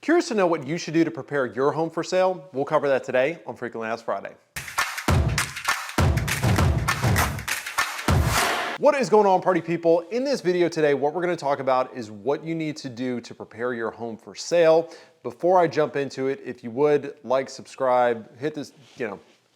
Curious to know what you should do to prepare your home for sale? We'll cover that today on Frequently Asked Friday. What is going on, party people? In this video today, what we're going to talk about is what you need to do to prepare your home for sale. Before I jump into it, if you would like, subscribe, hit this,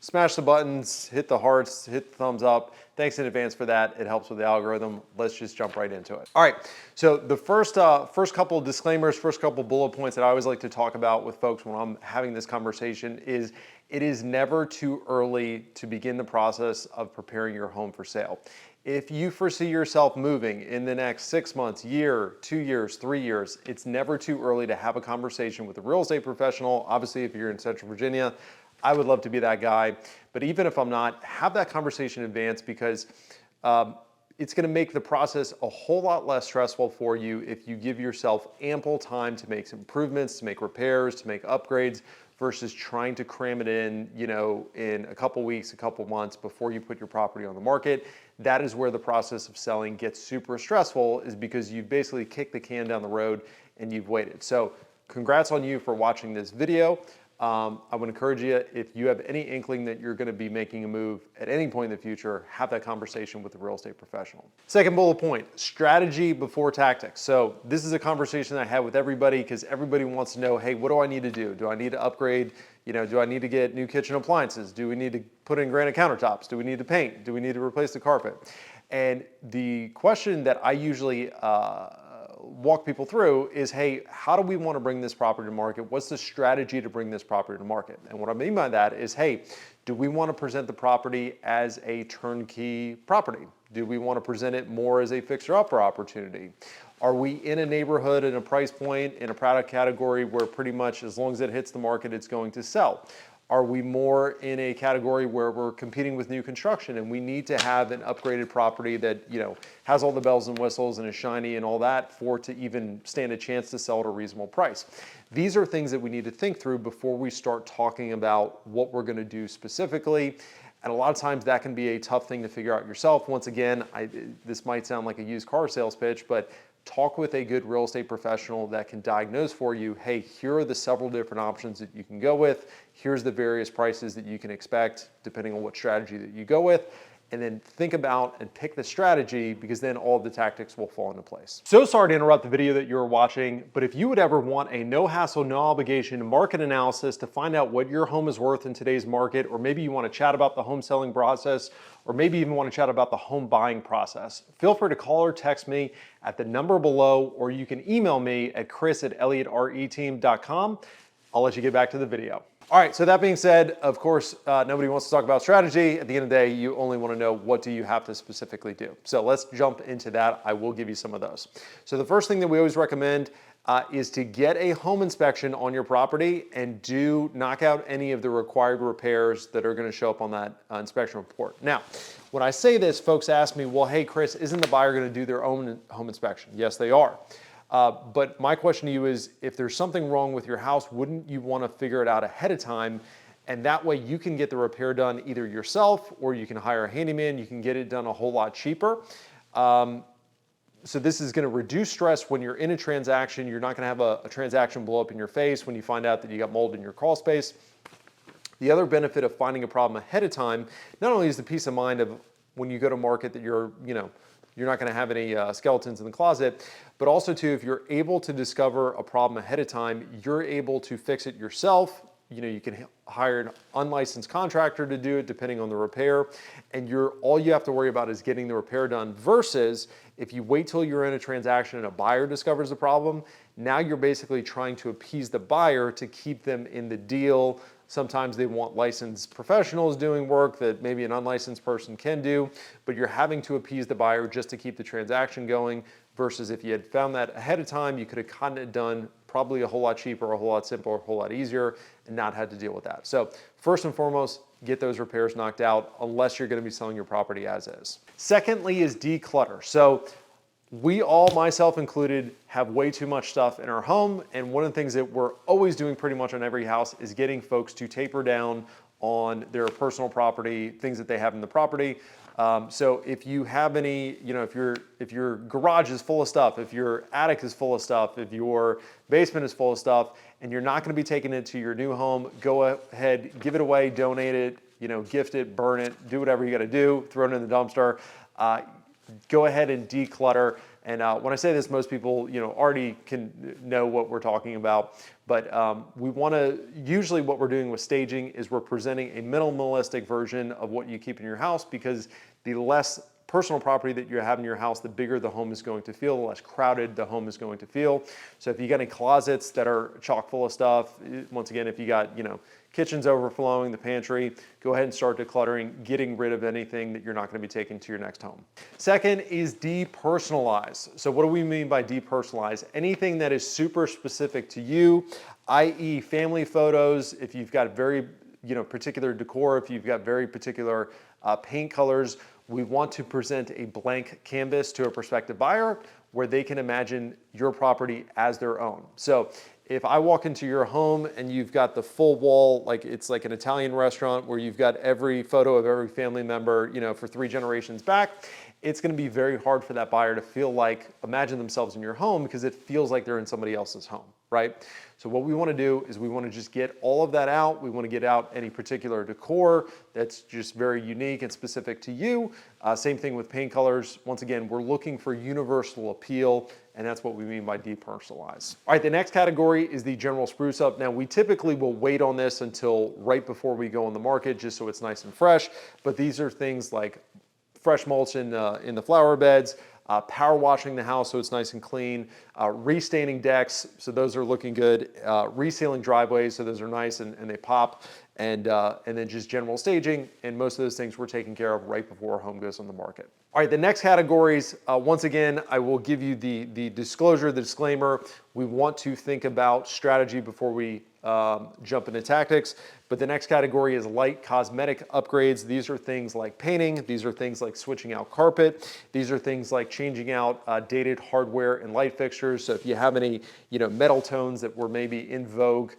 smash the buttons, hit the hearts, hit the thumbs up. Thanks in advance for that. It helps with the algorithm. Let's just jump right into it. All right, so the first couple of disclaimers, first couple bullet points that I always like to talk about with folks when I'm having this conversation is it is never too early to begin the process of preparing your home for sale. If you foresee yourself moving in the next 6 months, year, 2 years, 3 years, it's never too early to have a conversation with a real estate professional. Obviously, if you're in Central Virginia, I would love to be that guy. But even if I'm not, have that conversation in advance because it's going to make the process a whole lot less stressful for you if you give yourself ample time to make some improvements, to make repairs, to make upgrades, versus trying to cram it in, in a couple weeks, a couple months before you put your property on the market. That is where the process of selling gets super stressful, is because you've basically kicked the can down the road and you've waited. So congrats on you for watching this video. I would encourage you, if you have any inkling that you're going to be making a move at any point in the future, have that conversation with a real estate professional. Second bullet point, strategy before tactics. So this is a conversation I have with everybody because everybody wants to know, hey, what do I need to do? Do I need to upgrade? Do I need to get new kitchen appliances? Do we need to put in granite countertops? Do we need to paint? Do we need to replace the carpet? And the question that I usually walk people through is, hey, how do we want to bring this property to market? What's the strategy to bring this property to market? And what I mean by that is, hey, do we want to present the property as a turnkey property? Do we want to present it more as a fixer-upper opportunity? Are we in a neighborhood and a price point in a product category where pretty much as long as it hits the market, it's going to sell? Are we more in a category where we're competing with new construction and we need to have an upgraded property that, has all the bells and whistles and is shiny and all that for it to even stand a chance to sell at a reasonable price? These are things that we need to think through before we start talking about what we're going to do specifically. And a lot of times that can be a tough thing to figure out yourself. Once again, this might sound like a used car sales pitch, but talk with a good real estate professional that can diagnose for you, hey, here are the several different options that you can go with. Here's the various prices that you can expect depending on what strategy that you go with. And then think about and pick the strategy, because then all of the tactics will fall into place. So sorry to interrupt the video that you're watching, but if you would ever want a no hassle, no obligation market analysis to find out what your home is worth in today's market, or maybe you want to chat about the home selling process, or maybe even want to chat about the home buying process, feel free to call or text me at the number below, or you can email me at chris@elliottreteam.com. I'll let you get back to the video. All right, so that being said, of course, nobody wants to talk about strategy. At the end of the day, you only want to know what do you have to specifically do. So let's jump into that. I will give you some of those. So the first thing that we always recommend is to get a home inspection on your property and knock out any of the required repairs that are going to show up on that inspection report. Now, when I say this, folks ask me, well, hey, Chris, isn't the buyer going to do their own home inspection? Yes, they are. But my question to you is, if there's something wrong with your house, wouldn't you want to figure it out ahead of time? And that way you can get the repair done either yourself, or you can hire a handyman. You can get it done a whole lot cheaper. So this is going to reduce stress when you're in a transaction. You're not going to have a transaction blow up in your face when you find out that you got mold in your crawl space. The other benefit of finding a problem ahead of time, not only is the peace of mind of when you go to market that you're not going to have any skeletons in the closet, but also too, if you're able to discover a problem ahead of time, you're able to fix it yourself. You can hire an unlicensed contractor to do it depending on the repair, and all you have to worry about is getting the repair done, versus if you wait till you're in a transaction and a buyer discovers the problem, now you're basically trying to appease the buyer to keep them in the deal. Sometimes they want licensed professionals doing work that maybe an unlicensed person can do, but you're having to appease the buyer just to keep the transaction going, versus if you had found that ahead of time, you could have gotten it done probably a whole lot cheaper, a whole lot simpler, a whole lot easier, and not had to deal with that. So first and foremost, get those repairs knocked out unless you're going to be selling your property as is. Secondly is declutter. So we all, myself included, have way too much stuff in our home, and one of the things that we're always doing pretty much on every house is getting folks to taper down on their personal property, things that they have in the property. So if you have any, if your garage is full of stuff, if your attic is full of stuff, if your basement is full of stuff, and you're not gonna be taking it to your new home, go ahead, give it away, donate it, gift it, burn it, do whatever you gotta do, throw it in the dumpster. Go ahead and declutter. And when I say this, most people, already can know what we're talking about. But we want to, usually what we're doing with staging is we're presenting a minimalistic version of what you keep in your house, because the less personal property that you have in your house, the bigger the home is going to feel, the less crowded the home is going to feel. So if you got any closets that are chock full of stuff, once again, if you got, kitchen's overflowing, the pantry, go ahead and start decluttering, getting rid of anything that you're not going to be taking to your next home. Second is depersonalize. So what do we mean by depersonalize? Anything that is super specific to you, i.e. family photos, if you've got very particular decor, if you've got very particular paint colors, we want to present a blank canvas to a prospective buyer where they can imagine your property as their own. So if I walk into your home and you've got the full wall, like it's like an Italian restaurant where you've got every photo of every family member, for 3 generations back, it's gonna be very hard for that buyer to imagine themselves in your home, because it feels like they're in somebody else's home, right? So what we wanna do is we wanna just get all of that out. We wanna get out any particular decor that's just very unique and specific to you. Same thing with paint colors. Once again, we're looking for universal appeal, and that's what we mean by depersonalize. All right, the next category is the general spruce up. Now, we typically will wait on this until right before we go on the market, just so it's nice and fresh, but these are things like fresh mulch in the flower beds, power washing the house so it's nice and clean, restaining decks, so those are looking good, resealing driveways, so those are nice and they pop, and then just general staging, and most of those things we're taking care of right before our home goes on the market. All right, the next categories, once again, I will give you the disclosure, the disclaimer. We want to think about strategy before we jump into tactics. But the next category is light cosmetic upgrades. These are things like painting. These are things like switching out carpet. These are things like changing out dated hardware and light fixtures. So if you have any metal tones that were maybe in vogue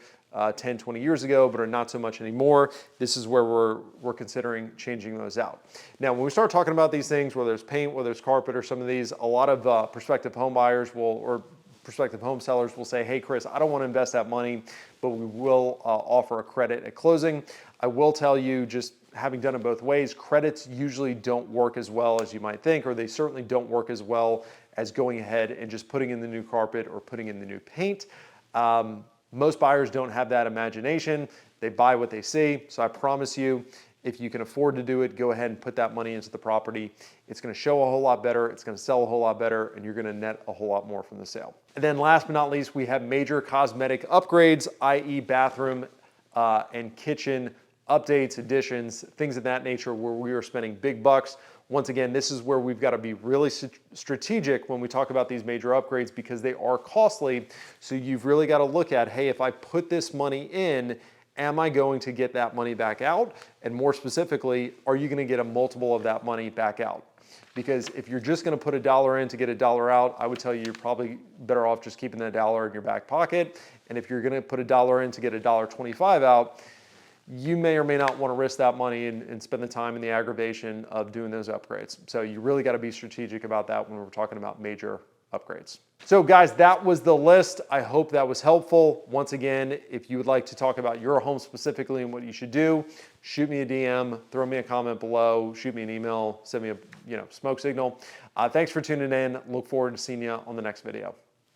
10, 20 years ago, but are not so much anymore, this is where we're considering changing those out. Now, when we start talking about these things, whether it's paint, whether it's carpet, or some of these, a lot of prospective home buyers or prospective home sellers will say, hey, Chris, I don't want to invest that money, but we will offer a credit at closing. I will tell you, just having done it both ways, credits usually don't work as well as you might think, or they certainly don't work as well as going ahead and just putting in the new carpet or putting in the new paint. Most buyers don't have that imagination. They buy what they see. So I promise you, if you can afford to do it, go ahead and put that money into the property. It's gonna show a whole lot better, it's gonna sell a whole lot better, and you're gonna net a whole lot more from the sale. And then last but not least, we have major cosmetic upgrades, i.e. bathroom and kitchen updates, additions, things of that nature where we are spending big bucks. Once again, this is where we've got to be really strategic when we talk about these major upgrades, because they are costly. So you've really got to look at, hey, if I put this money in, am I going to get that money back out? And more specifically, are you going to get a multiple of that money back out? Because if you're just going to put $1 in to get $1 out, I would tell you you're probably better off just keeping that $1 in your back pocket. And if you're going to put $1 in to get $1.25 out, you may or may not want to risk that money and spend the time and the aggravation of doing those upgrades. So you really got to be strategic about that when we're talking about major upgrades. So guys, that was the list. I hope that was helpful. Once again, if you would like to talk about your home specifically and what you should do, shoot me a DM, throw me a comment below, shoot me an email, send me a smoke signal. Thanks for tuning in. Look forward to seeing you on the next video.